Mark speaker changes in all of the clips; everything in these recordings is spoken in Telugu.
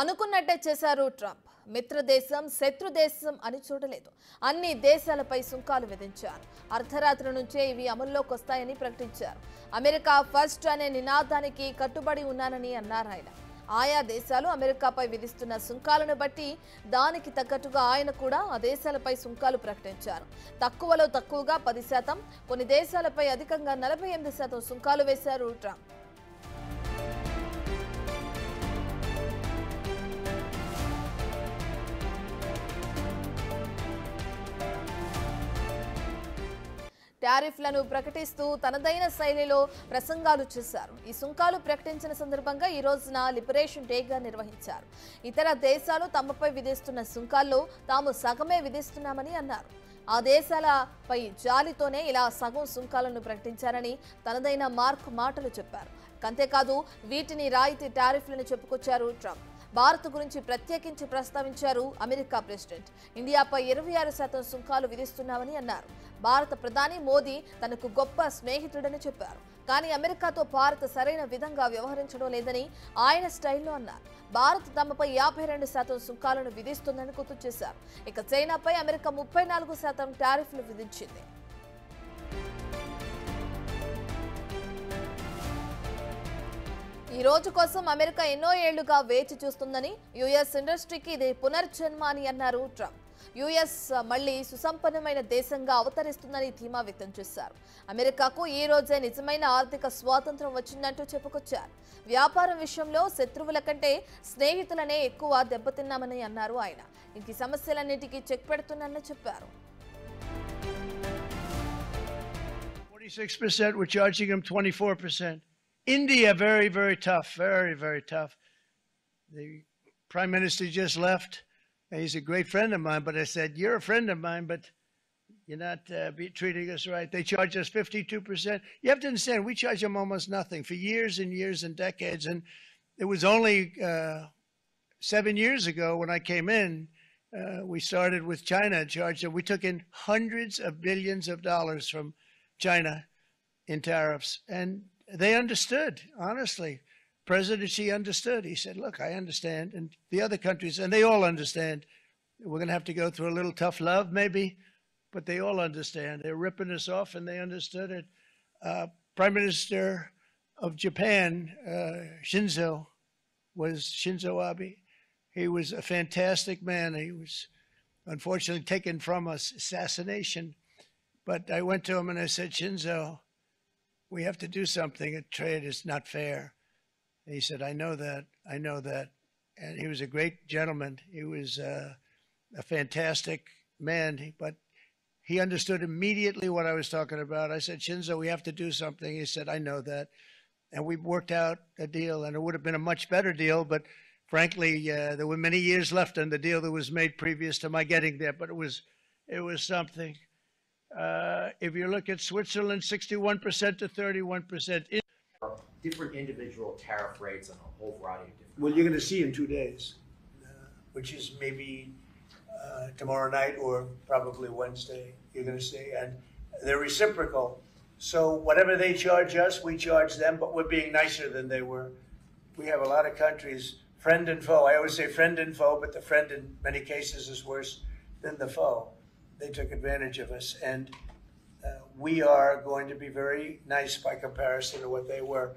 Speaker 1: అనుకున్నట్టే చేశారు ట్రంప్. మిత్రదేశం శత్రుదేశం అని చూడలేదు. అన్ని దేశాలపై సుంకాలు విధించారు. అర్ధరాత్రి నుంచే ఇవి అమల్లోకి వస్తాయని ప్రకటించారు. అమెరికా ఫస్ట్ అనే నినాదానికి కట్టుబడి ఉన్నానని అన్నారు ఆయన. ఆయా దేశాలు అమెరికాపై విధిస్తున్న సుంకాలను బట్టి దానికి తగ్గట్టుగా ఆయన కూడా ఆ దేశాలపై సుంకాలు ప్రకటించారు. తక్కువలో తక్కువగా 10%, కొన్ని దేశాలపై అధికంగా 48% సుంకాలు వేశారు ట్రంప్. టారిఫ్లను ప్రకటిస్తూ తనదైన శైలిలో ప్రసంగాలు చేశారు. ఈ సుంకాలు ప్రకటించిన సందర్భంగా ఈ రోజున లిబరేషన్ డేగా నిర్వహించారు. ఇతర దేశాలు తమపై విధిస్తున్న సుంకాల్లో తాము సగమే విధిస్తున్నామని అన్నారు. ఆ దేశాలపై జాలితోనే ఇలా సగం సుంకాలను ప్రకటించారని తనదైన మార్క్ మాటలు చెప్పారు. అంతేకాదు వీటిని రాయితీ టారిఫ్లను చెప్పుకొచ్చారు ట్రంప్. భారత్ గురించి ప్రత్యేకించి ప్రస్తావించారు అమెరికా ప్రెసిడెంట్. ఇండియాపై 26% సుంకాలు విధిస్తున్నామని అన్నారు. భారత ప్రధాని మోదీ తనకు గొప్ప స్నేహితుడని చెప్పారు. కానీ అమెరికాతో భారత్ సరైన విధంగా వ్యవహరించడం లేదని ఆయన స్టైల్లో అన్నారు. భారత్ తమపై 52% సుంకాలను విధిస్తుందని గుర్తు చేశారు. ఇక చైనాపై అమెరికా 34% టారిఫ్లు విధించింది. ఈ రోజు కోసం అమెరికా ఎన్నో ఏళ్లుగా వేచి చూస్తుందని, యుఎస్ ఇండస్ట్రీకి ఇది పునర్జన్మ అని అన్నారు ట్రంప్. యుఎస్ మళ్లీ సుసంపన్నమైన దేశంగా అవతరిస్తుందని ధీమా వ్యక్తం చేశారు. అమెరికాకు ఈ రోజే నిజమైన ఆర్థిక స్వాతంత్రం వచ్చిందంటూ చెప్పుకొచ్చారు. వ్యాపారం విషయంలో శత్రువుల కంటే స్నేహితులనే ఎక్కువ దెబ్బతిన్నామని అన్నారు ఆయన. ఈ సమస్యలన్నిటికీ చెక్ పెడుతున్నానని చెప్పారు.
Speaker 2: 46%, we're charging them 24%. India, very, very tough, very, very tough. The Prime Minister just left. He's a great friend of mine, but I said, you're a friend of mine, but you're not treating us right. They charge us 52%. You have to understand, we charge them almost nothing for years and years and decades. And it was only 7 years ago when I came in, we started with China and charged them. We took in hundreds of billions of dollars from China in tariffs. And they understood, honestly. President Xi understood. He said, look, I understand. And the other countries, and they all understand. We're going to have to go through a little tough love, maybe, but they all understand. They're ripping us off, and they understood it. Prime Minister of Japan, Shinzo Abe. He was a fantastic man. He was unfortunately taken from us, assassination. But I went to him and I said, Shinzo, we have to do something. A trade is not fair. And he said, I know that. I know that. And he was a great gentleman. He was a fantastic man. But he understood immediately what I was talking about. I said, Shinzo, we have to do something. He said, I know that. And we worked out a deal. And it would have been a much better deal. But frankly, there were many years left on the deal that was made previous to my getting there. But it was something. If you look at Switzerland, 61% to 31%.
Speaker 3: Different individual tariff rates on a whole variety of different.
Speaker 2: Well, you're going to see in 2 days, which is maybe tomorrow night or probably Wednesday. You're going to see, and they're reciprocal. So whatever they charge us, we charge them, but we're being nicer than they were. We have a lot of countries, friend and foe. I always say friend and foe, but the friend in many cases is worse than the foe. They took advantage of us, and we are going to be very nice by comparison to what they were.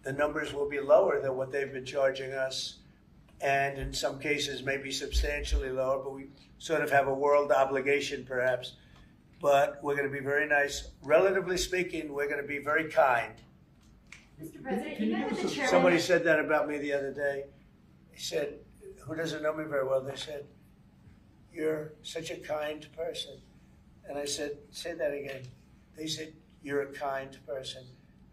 Speaker 2: The numbers will be lower than what they've been charging us, and in some cases maybe substantially lower, but we sort of have a world obligation perhaps. But we're going to be very nice. Relatively speaking, we're going to be very kind.
Speaker 4: Mr. President, you met with the chairman.
Speaker 2: Somebody said that about me the other day. He said, who doesn't know me very well, they said, you're such a kind person. And I said, say that again. They said, you're a kind person.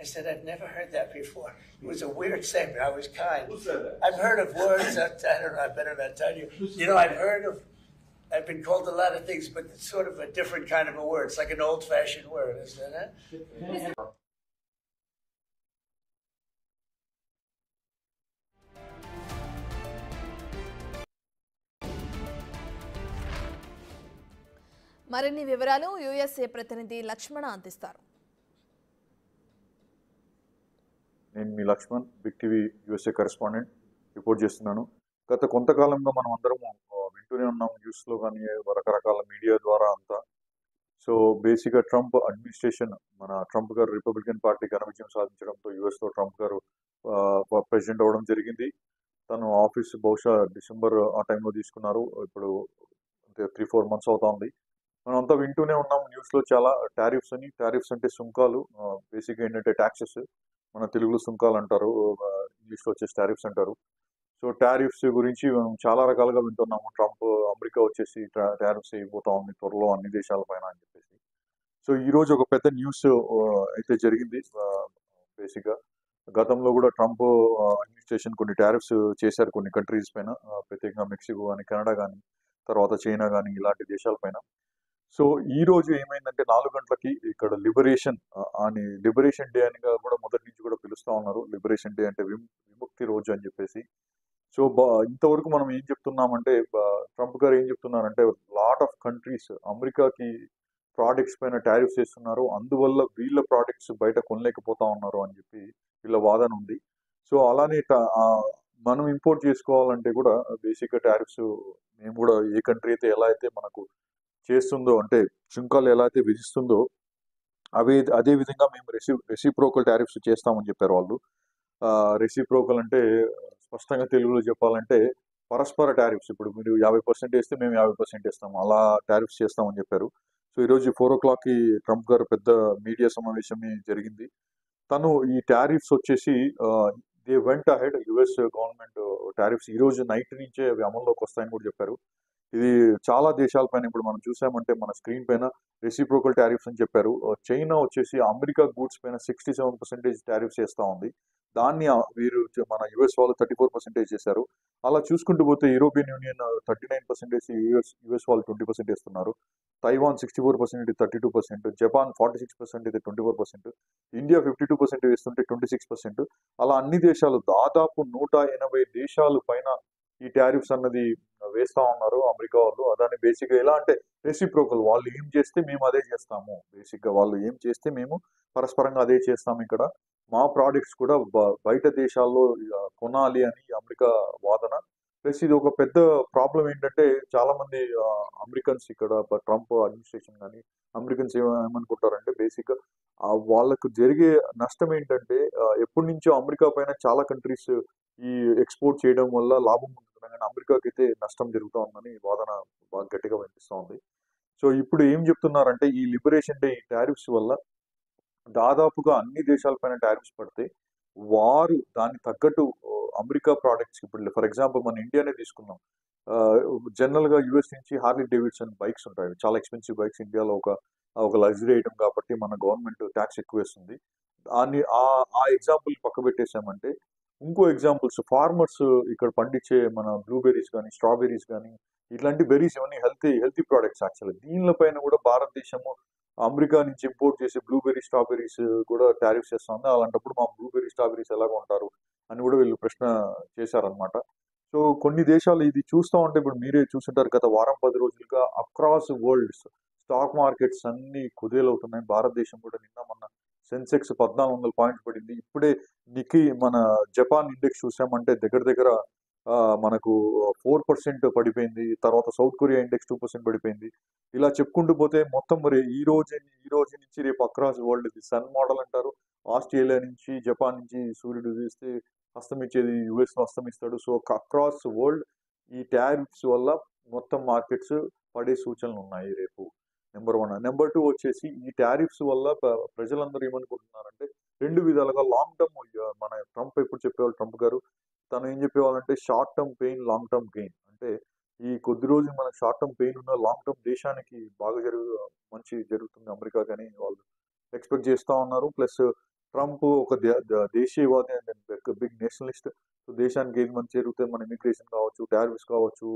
Speaker 2: I said, I've never heard that before. It was a weird statement. I was kind.
Speaker 5: Who said that?
Speaker 2: I've heard of words. I don't know. I better not tell you. You know, I've been called a lot of things, but it's sort of a different kind of a word. It's like an old-fashioned word, isn't it?
Speaker 1: మరిన్ని వివరాలు యుఎస్ఏ ప్రతినిధి లక్ష్మణ అందిస్తారు.
Speaker 5: నేను మీ Laxman, big TV USA correspondent report చేస్తున్నాను. గత కొంతకాలంగా మనం అందరం వింటూనే ఉన్నాం న్యూస్లో కానీ రకరకాల మీడియా ద్వారా అంతా. సో బేసిక్గా ట్రంప్ అడ్మినిస్ట్రేషన్, మన ట్రంప్ గారు రిపబ్లికన్ పార్టీ ఘన విజయం సాధించడంతో యుఎస్లో ట్రంప్ గారు ప్రెసిడెంట్ అవ్వడం జరిగింది. తను ఆఫీస్ బహుశా డిసెంబర్ ఆ టైంలో తీసుకున్నారు. ఇప్పుడు 3-4 మంత్స్ అవుతోంది. మనం అంతా వింటూనే ఉన్నాం న్యూస్లో చాలా టారిఫ్స్ అని. టారిఫ్స్ అంటే సుంకాలు, బేసిక్గా ఏంటంటే ట్యాక్సెస్, మన తెలుగులో సుంకాలు అంటారు, ఇంగ్లీష్లో వచ్చేసి టారిఫ్స్ అంటారు. సో టారిఫ్స్ గురించి మనం చాలా రకాలుగా వింటున్నాము. ట్రంప్ అమెరికా వచ్చేసి టారిఫ్స్ అయిపోతా ఉంది త్వరలో అన్ని దేశాల పైన అని చెప్పేసి. సో ఈ రోజు ఒక పెద్ద న్యూస్ అయితే జరిగింది. బేసిక్గా గతంలో కూడా ట్రంప్ అడ్మినిస్ట్రేషన్ కొన్ని టారిఫ్స్ చేశారు కొన్ని కంట్రీస్ పైన, ప్రత్యేకంగా మెక్సికో కానీ, కెనడా కానీ, తర్వాత చైనా కానీ, ఇలాంటి దేశాల పైన. సో ఈ రోజు ఏమైందంటే 4 గంటలకి ఇక్కడ లిబరేషన్ డే అని కూడా మొదటి నుంచి కూడా పిలుస్తా ఉన్నారు. లిబరేషన్ డే అంటే విముక్తి రోజు అని చెప్పేసి. సో ఇంతవరకు మనం ఏం చెప్తున్నామంటే, ట్రంప్ గారు ఏం చెప్తున్నారంటే లాట్ ఆఫ్ కంట్రీస్ అమెరికాకి ప్రోడక్ట్స్ పైన టారిఫ్స్ చేస్తున్నారు, అందువల్ల వీళ్ళ ప్రోడక్ట్స్ బయట కొనలేకపోతా ఉన్నారు అని చెప్పి వీళ్ళ వాదన ఉంది. సో అలానే మనం ఇంపోర్ట్ చేసుకోవాలంటే కూడా బేసిక్గా టారిఫ్స్ మేము కూడా ఏ కంట్రీ అయితే ఎలా అయితే మనకు చేస్తుందో, అంటే సుంకాలు ఎలా అయితే విధిస్తుందో అదే విధంగా మేము రెసిప్రోకల్ టారిఫ్స్ చేస్తామని చెప్పారు వాళ్ళు. రెసిప్రోకల్ అంటే స్పష్టంగా తెలుగులో చెప్పాలంటే పరస్పర టారిఫ్స్. ఇప్పుడు మీరు 50% వేస్తే మేము 50% ఇస్తాము, అలా టారిఫ్స్ చేస్తామని చెప్పారు. సో ఈరోజు 4 o'clockకి ట్రంప్ గారు పెద్ద మీడియా సమావేశం జరిగింది. తను ఈ టారిఫ్స్ వచ్చేసి they went ahead, US government tariffs ఈ రోజు నైట్ నుంచే అవి అమల్లోకి వస్తాయని కూడా చెప్పారు. ఇది చాలా దేశాలపైన ఇప్పుడు మనం చూసామంటే మన స్క్రీన్ పైన రెసిప్రోకల్ టారిఫ్స్ అని చెప్పారు. చైనా వచ్చేసి అమెరికా గూడ్స్ పైన 67% టారిఫ్స్ చేస్తా ఉంది. దాన్ని వీరు మన యుఎస్ వాళ్ళు 34% చేశారు. అలా చూసుకుంటూ పోతే యూరోపియన్ యూనియన్ 39%, యుఎస్ వాళ్ళు 20% ఇస్తున్నారు. తైవాన్ 64%, 32%, జపాన్ 46%, 24%, ఇండియా 52% వేస్తుంటే 26%. అలా అన్ని దేశాలు దాదాపు 180 దేశాలు పైన ఈ టారిఫ్స్ అన్నది వేస్తా ఉన్నారు అమెరికా వాళ్ళు. దాన్ని బేసిక్గా ఎలా అంటే రెసిప్రోకల్, వాళ్ళు ఏం చేస్తే మేము అదే చేస్తాము. బేసిక్గా వాళ్ళు ఏం చేస్తే మేము పరస్పరంగా అదే చేస్తాము. ఇక్కడ మా ప్రోడక్ట్స్ కూడా బయట దేశాల్లో కొనాలి అని అమెరికా వాదన. ప్లస్ ఇది ఒక పెద్ద ప్రాబ్లం ఏంటంటే చాలా మంది అమెరికన్స్ ఇక్కడ ట్రంప్ అడ్మినిస్ట్రేషన్ కానీ అమెరికన్స్ ఏమనుకుంటారంటే బేసిక్గా వాళ్ళకు జరిగే నష్టం ఏంటంటే ఎప్పటి నుంచో అమెరికా పైన చాలా కంట్రీస్ ఈ ఎక్స్పోర్ట్ చేయడం వల్ల లాభం ఉంటుంది, కానీ అమెరికాకి అయితే నష్టం జరుగుతూ ఉందని వాదన బాగా గట్టిగా వినిపిస్తూ ఉంది. సో ఇప్పుడు ఏం చెప్తున్నారంటే ఈ లిబరేషన్ డే ఈ టారిఫ్స్ వల్ల దాదాపుగా అన్ని దేశాలపైన టారిఫ్స్ పడితే వారు దానికి తగ్గట్టు అమెరికా ప్రోడక్ట్స్, ఇప్పుడు ఫర్ ఎగ్జాంపుల్ మన ఇండియానే తీసుకున్నాం, జనరల్ గా యుఎస్ నుంచి హార్లీ డేవిడ్సన్ బైక్స్ ఉంటాయి, చాలా ఎక్స్పెన్సివ్ బైక్స్. ఇండియాలో ఒక లగ్జరీ ఐటమ్ కాబట్టి మన గవర్నమెంట్ ట్యాక్స్ ఎక్కువ వేస్తుంది. దాన్ని ఆ ఎగ్జాంపుల్ పక్క పెట్టేసామంటే ఇంకో ఎగ్జాంపుల్స్ ఫార్మర్స్ ఇక్కడ పండించే మన బ్లూబెర్రీస్ కానీ, స్ట్రాబెర్రీస్ కానీ, ఇట్లాంటి బెర్రీస్ ఇవన్నీ హెల్తీ ప్రోడక్ట్స్. యాక్చువల్లీ దీనిపైన కూడా భారతదేశము అమెరికా నుంచి ఇంపోర్ట్ చేసే బ్లూబెర్రీ, స్ట్రాబెర్రీస్ కూడా టారిఫ్స్ చేస్తుంది. అలాంటప్పుడు మా బ్లూబెర్రీ, స్ట్రాబెర్రీస్ ఎలాగ ఉంటారు అని కూడా వీళ్ళు ప్రశ్న చేశారనమాట. సో కొన్ని దేశాలు ఇది చూస్తూ ఉంటే ఇప్పుడు మీరే చూస్తుంటారు, గత వారం 10 రోజులుగా అక్రాస్ వరల్డ్ స్టాక్ మార్కెట్స్ అన్ని కుదేలవుతున్నాయి. భారతదేశం కూడా నిన్న మొన్న సెన్సెక్స్ 1400 పాయింట్స్ పడింది. ఇప్పుడే నిక్కీ మన జపాన్ ఇండెక్స్ చూసామంటే దగ్గర మనకు 4% పడిపోయింది. తర్వాత సౌత్ కొరియా ఇండెక్స్ 2% పడిపోయింది. ఇలా చెప్పుకుంటూ పోతే మొత్తం మరి ఈ రోజు నుంచి రేపు అక్రాస్ వరల్డ్ ఇది సన్ మోడల్ అంటారు. ఆస్ట్రేలియా నుంచి, జపాన్ నుంచి సూర్యుడు వేస్తే అస్తమించేది యుఎస్ లో అస్తమిస్తాడు. సో అక్రాస్ వరల్డ్ ఈ టారిఫ్స్ వల్ల మొత్తం మార్కెట్స్ పడే సూచనలు ఉన్నాయి రేపు. నెంబర్ 1. నెంబర్ 2 వచ్చేసి ఈ టారిఫ్స్ వల్ల ప్రజలందరూ ఏమనుకుంటున్నారంటే రెండు విధాలుగా లాంగ్ టర్మ్, మన ట్రంప్ ఎప్పుడు చెప్పేవాళ్ళు, ట్రంప్ గారు తను ఏం చెప్పేవాళ్ళంటే short term pain, long term gain. అంటే ఈ కొద్ది రోజులు మనకు షార్ట్ టర్మ్ పెయిన్ ఉన్న లాంగ్ టర్మ్ దేశానికి బాగా మంచి జరుగుతుంది అమెరికా కానీ వాళ్ళు ఎక్స్పెక్ట్ చేస్తూ ఉన్నారు. ప్లస్ ట్రంప్ ఒక దేశీయవాది అండ్ బిగ్ నేషనలిస్ట్. సో దేశానికి ఏది మంచి జరిగితే మన ఇమిగ్రేషన్ కావచ్చు, టారిఫ్స్ కావచ్చు,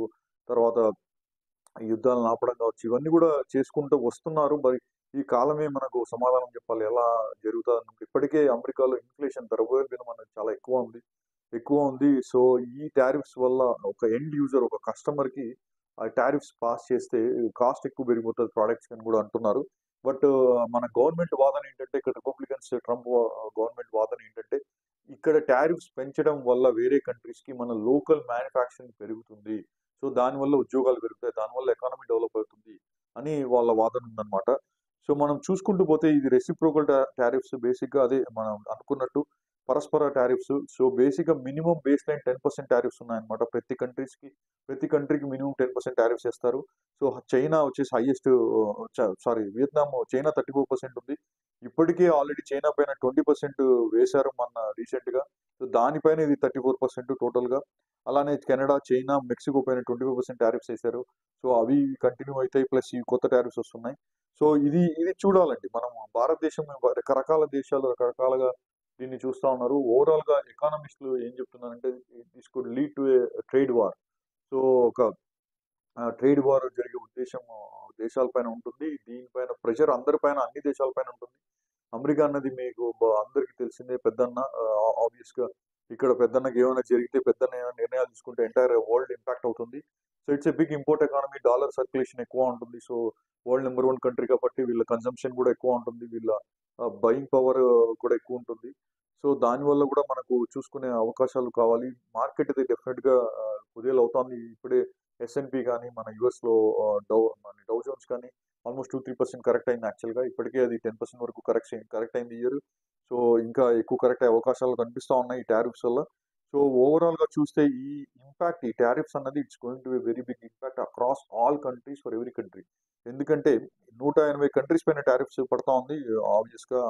Speaker 5: తర్వాత యుద్ధాలను ఆపడం కావచ్చు, ఇవన్నీ కూడా చేసుకుంటూ వస్తున్నారు. మరి ఈ కాలమే మనకు సమాధానం చెప్పాలి ఎలా జరుగుతుంది. ఇప్పటికే అమెరికాలో ఇన్ఫ్లేషన్ ద్రవ్యోల్బణం అనేది చాలా ఎక్కువ ఉంది. సో ఈ టారిఫ్స్ వల్ల ఒక ఎండ్ యూజర్, ఒక కస్టమర్ కి ఆ టారిఫ్స్ పాస్ చేస్తే కాస్ట్ ఎక్కువ పెరిగిపోతుంది ప్రోడక్ట్స్ అని కూడా అంటున్నారు. బట్ మన గవర్నమెంట్ వాదన ఏంటంటే, ఇక్కడ రిపబ్లికన్స్ ట్రంప్ గవర్నమెంట్ వాదన ఏంటంటే ఇక్కడ టారిఫ్స్ పెంచడం వల్ల వేరే కంట్రీస్కి మన లోకల్ మ్యానుఫ్యాక్చరింగ్ పెరుగుతుంది. సో దానివల్ల ఉద్యోగాలు పెరుగుతాయి, దానివల్ల ఎకానమీ డెవలప్ అవుతుంది అని వాళ్ళ వాదన ఉందన్నమాట. సో మనం చూసుకుంటూ పోతే ఇది రెసిప్రోకల్ టారిఫ్స్ బేసిక్గా అదే మనం అనుకున్నట్టు పరస్పర టారిఫ్స్. సో బేసిక్గా మినిమం బేస్ లైన్ 10% టారిఫ్స్ ఉన్నాయన్నమాట ప్రతి కంట్రీకి మినిమం 10% టారిఫ్స్ వేస్తారు. సో చైనా వచ్చేసి హైయెస్ట్, వియత్నాం చైనా 34% ఉంది. ఇప్పటికే ఆల్రెడీ చైనా పైన 20% వేశారు మొన్న రీసెంట్గా. సో దానిపైన ఇది 34% టోటల్గా. అలానే కెనడా, చైనా, మెక్సికో పైన 25% టారిఫ్స్ వేశారు. సో అవి కంటిన్యూ అవుతాయి, ప్లస్ ఈ కొత్త టారిఫ్స్ వస్తున్నాయి. సో ఇది ఇది చూడాలండి మనం. భారతదేశం రకరకాల దేశాలు రకరకాలుగా దీన్ని చూస్తా ఉన్నారు. ఓవరాల్ గా ఎకానమిస్టులు ఏం చెప్తున్నారంటే this could lead to A trade war. So ఒక ట్రేడ్ వార్ జరిగే ఉద్దేశం దేశాలపైన ఉంటుంది. దీనిపైన ప్రెషర్ అందరిపైన, అన్ని దేశాలపైన ఉంటుంది. అమెరికా అన్నది మీకు అందరికీ తెలిసిందే, పెద్దన్న. ఆబ్వియస్ గా ఇక్కడ పెద్దన్నకి ఏమైనా జరిగితే, పెద్దన్న ఏమైనా నిర్ణయాలు తీసుకుంటే ఎంటైర్ వరల్డ్ ఇంపాక్ట్ అవుతుంది. So it's a big import economy, dollar circulation ఎక్కువ ఉంటుంది. సో వరల్డ్ నెంబర్ 1 కంట్రీ కాబట్టి వీళ్ళ కన్సంప్షన్ కూడా ఎక్కువ ఉంటుంది, వీళ్ళ బయింగ్ పవర్ కూడా ఎక్కువ ఉంటుంది. సో దానివల్ల కూడా మనకు చూసుకునే అవకాశాలు కావాలి. మార్కెట్ అయితే డెఫినెట్ గా కుదేలు అవుతుంది. ఇప్పుడే S&P కానీ మన US లో డౌ జోన్స్ కానీ ఆల్మోస్ట్ 2-3% కరెక్ట్ అయింది. యాక్చువల్గా ఇప్పటికే అది 10% వరకు కరెక్ట్ అయింది ఇయర్. సో ఇంకా ఎక్కువ కరెక్ట్ అయ్యే అవకాశాలు కనిపిస్తా ఉన్నాయి ఈ టారిఫ్స్ వల్ల. సో ఓవరాల్ గా చూస్తే ఈ ఇంపాక్ట్, ఈ టారిఫ్స్ అన్నది it's going to be very big impact across all countries for every country. ఎందుకంటే 180 కంట్రీస్ పైన టారిఫ్స్ పడతా ఉంది. ఆబ్వియస్ గా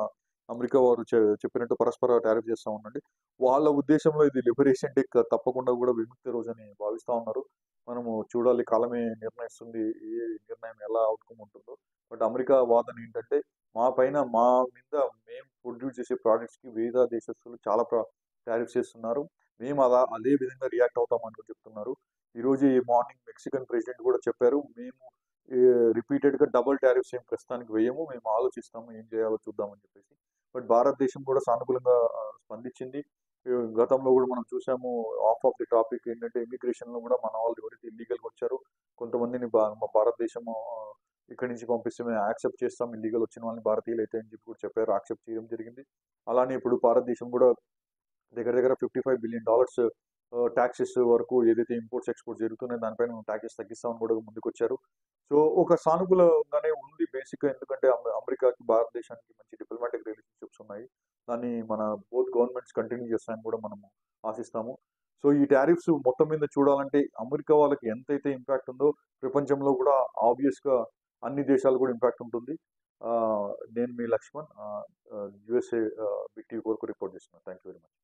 Speaker 5: అమెరికా వారు చెప్పినట్టు పరస్పర టారిఫ్ చేస్తా ఉండండి. వాళ్ళ ఉద్దేశంలో ఇది లిబరేషన్ డే తప్పకుండా కూడా విముక్తి రోజు అని భావిస్తా ఉన్నారు. మనము చూడాలి, కాలమే నిర్ణయిస్తుంది ఏ నిర్ణయం ఎలా అవుట్కమ్ ఉంటుందో. బట్ అమెరికా వాదన ఏంటంటే మా మీద మేము ప్రొడ్యూస్ చేసే ప్రోడక్ట్స్ కి వేరే దేశస్తులు చాలా టారిఫ్స్ చేస్తున్నారు, మేము అదే విధంగా రియాక్ట్ అవుతామని చెప్తున్నారు. ఈ రోజు ఈ మార్నింగ్ మెక్సికన్ ప్రెసిడెంట్ కూడా చెప్పారు, మేము రిపీటెడ్ గా డబుల్ టారిఫ్స్ ఏం ప్రస్తుతానికి వేయము, మేము ఆలోచిస్తాము ఏం చేయాలో చూద్దామని చెప్పేసి. బట్ భారతదేశం కూడా సానుకూలంగా స్పందించింది. గతంలో కూడా మనం చూసాము. ఆఫ్ ది టాపిక్ ఏంటంటే ఇమిగ్రేషన్ లో కూడా మన వాళ్ళు ఎవరైతే ఇల్లీగల్ వచ్చారో కొంతమందిని మా భారతదేశం ఇక్కడి నుంచి పంపిస్తే మేము యాక్సెప్ట్ చేస్తాం, ఇల్లీగల్ వచ్చిన వాళ్ళని భారతీయులు అయితే అని చెప్పి కూడా చెప్పారు, యాక్సెప్ట్ చేయడం జరిగింది. అలానే ఇప్పుడు భారతదేశం కూడా దగ్గర దగ్గర $55 బిలియన్ ట్యాక్సెస్ వరకు ఏదైతే ఇంపోర్ట్స్ ఎక్స్పోర్ట్స్ జరుగుతున్నాయో దానిపైన మేము ట్యాక్సెస్ తగ్గిస్తామని కూడా ముందుకు వచ్చారు. సో ఒక సానుకూలంగానే ఉంది బేసిక్గా. ఎందుకంటే అమెరికాకి భారతదేశానికి మంచి డిప్లొమాటిక్ రిలేషన్షిప్స్ ఉన్నాయి. దాన్ని మన బోత్ గవర్నమెంట్స్ కంటిన్యూ చేస్తాయని కూడా మనము ఆశిస్తాము. సో ఈ టారిఫ్స్ మొత్తం మీద చూడాలంటే అమెరికా వాళ్ళకి ఎంతైతే ఇంపాక్ట్ ఉందో ప్రపంచంలో కూడా ఆబ్వియస్ గా అన్ని దేశాలు కూడా ఇంపాక్ట్ ఉంటుంది. నేను మీ లక్ష్మణ్, USA బిగ్ టీవీ కొరకు రిపోర్ట్ చేస్తున్నాను. Thank you very much.